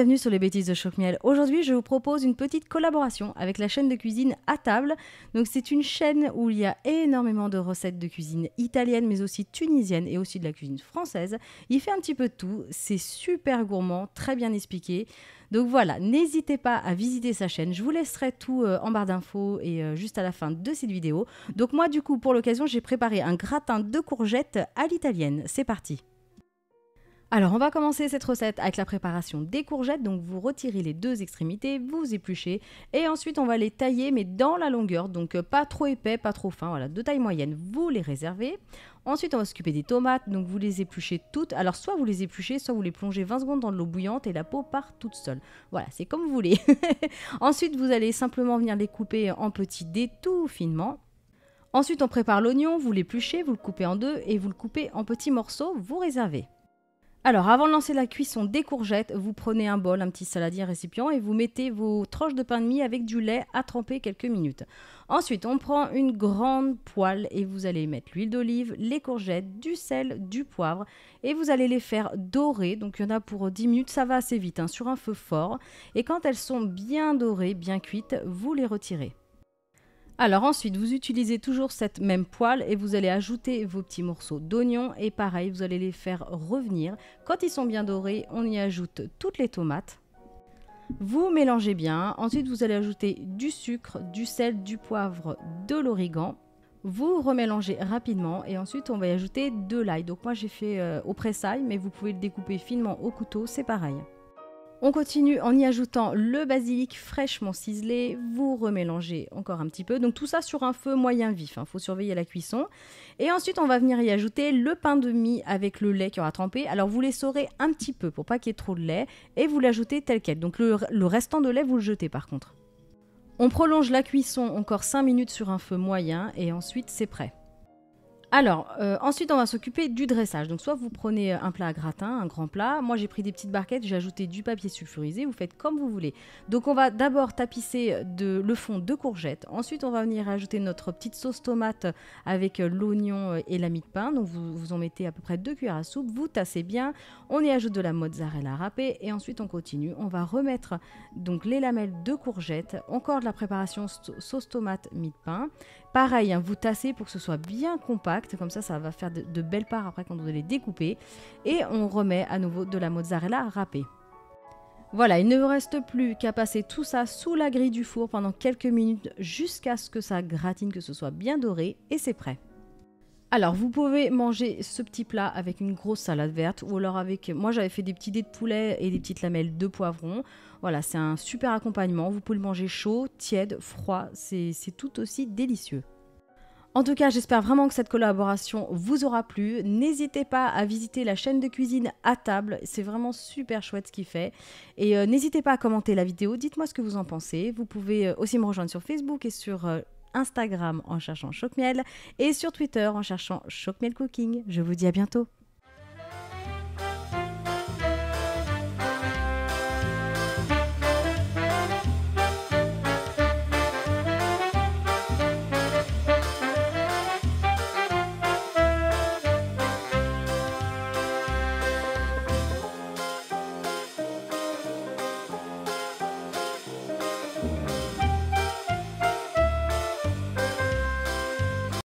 bienvenue sur les bêtises de Choc-Miel. Aujourd'hui, je vous propose une petite collaboration avec la chaîne de cuisine À Table. Donc, c'est une chaîne où il y a énormément de recettes de cuisine italienne, mais aussi tunisienne et aussi de la cuisine française. Il fait un petit peu de tout. C'est super gourmand, très bien expliqué. Donc voilà, n'hésitez pas à visiter sa chaîne. Je vous laisserai tout en barre d'infos et juste à la fin de cette vidéo. Donc moi, du coup, pour l'occasion, j'ai préparé un gratin de courgettes à l'italienne. C'est parti! Alors, on va commencer cette recette avec la préparation des courgettes. Donc, vous retirez les deux extrémités, vous épluchez et ensuite, on va les tailler, mais dans la longueur. Donc, pas trop épais, pas trop fin. Voilà, de taille moyenne, vous les réservez. Ensuite, on va s'occuper des tomates. Donc, vous les épluchez toutes. Alors, soit vous les épluchez, soit vous les plongez 20 secondes dans de l'eau bouillante et la peau part toute seule. Voilà, c'est comme vous voulez. Ensuite, vous allez simplement venir les couper en petits dés tout finement. Ensuite, on prépare l'oignon. Vous l'épluchez, vous le coupez en deux et vous le coupez en petits morceaux. Vous réservez. Alors, avant de lancer la cuisson des courgettes, vous prenez un bol, un petit saladier, un récipient et vous mettez vos tranches de pain de mie avec du lait à tremper quelques minutes. Ensuite, on prend une grande poêle et vous allez mettre l'huile d'olive, les courgettes, du sel, du poivre et vous allez les faire dorer. Donc, il y en a pour 10 minutes, ça va assez vite, sur un feu fort. Et quand elles sont bien dorées, bien cuites, vous les retirez. Alors ensuite, vous utilisez toujours cette même poêle et vous allez ajouter vos petits morceaux d'oignon et pareil, vous allez les faire revenir. Quand ils sont bien dorés, on y ajoute toutes les tomates. Vous mélangez bien. Ensuite, vous allez ajouter du sucre, du sel, du poivre, de l'origan. Vous remélangez rapidement et ensuite, on va y ajouter de l'ail. Donc moi, j'ai fait au pressail, mais vous pouvez le découper finement au couteau, c'est pareil. On continue en y ajoutant le basilic fraîchement ciselé, vous remélangez encore un petit peu, donc tout ça sur un feu moyen vif, faut surveiller la cuisson. Et ensuite on va venir y ajouter le pain de mie avec le lait qui aura trempé, alors vous l'essorez un petit peu pour pas qu'il y ait trop de lait et vous l'ajoutez tel quel, donc le restant de lait vous le jetez par contre. On prolonge la cuisson encore 5 minutes sur un feu moyen et ensuite c'est prêt. Alors, ensuite, on va s'occuper du dressage. Donc, soit vous prenez un plat à gratin, un grand plat. Moi, j'ai pris des petites barquettes, j'ai ajouté du papier sulfurisé. Vous faites comme vous voulez. Donc, on va d'abord tapisser le fond de courgettes. Ensuite, on va venir ajouter notre petite sauce tomate avec l'oignon et la mie de pain. Donc, vous en mettez à peu près 2 cuillères à soupe. Vous tassez bien. On y ajoute de la mozzarella râpée. Et ensuite, on continue. On va remettre donc les lamelles de courgettes. Encore de la préparation sauce tomate, mie de pain. Pareil, vous tassez pour que ce soit bien compact, comme ça va faire de belles parts après quand vous allez découper. Et on remet à nouveau de la mozzarella râpée. Voilà, il ne vous reste plus qu'à passer tout ça sous la grille du four pendant quelques minutes jusqu'à ce que ça gratine, que ce soit bien doré et c'est prêt. Alors, vous pouvez manger ce petit plat avec une grosse salade verte ou alors avec... Moi, j'avais fait des petits dés de poulet et des petites lamelles de poivron. Voilà, c'est un super accompagnement. Vous pouvez le manger chaud, tiède, froid. C'est tout aussi délicieux. En tout cas, j'espère vraiment que cette collaboration vous aura plu. N'hésitez pas à visiter la chaîne de cuisine À Table. C'est vraiment super chouette ce qu'il fait. Et n'hésitez pas à commenter la vidéo. Dites-moi ce que vous en pensez. Vous pouvez aussi me rejoindre sur Facebook et sur... Instagram en cherchant Choc-Miel et sur Twitter en cherchant Choc-Miel Cooking. Je vous dis à bientôt.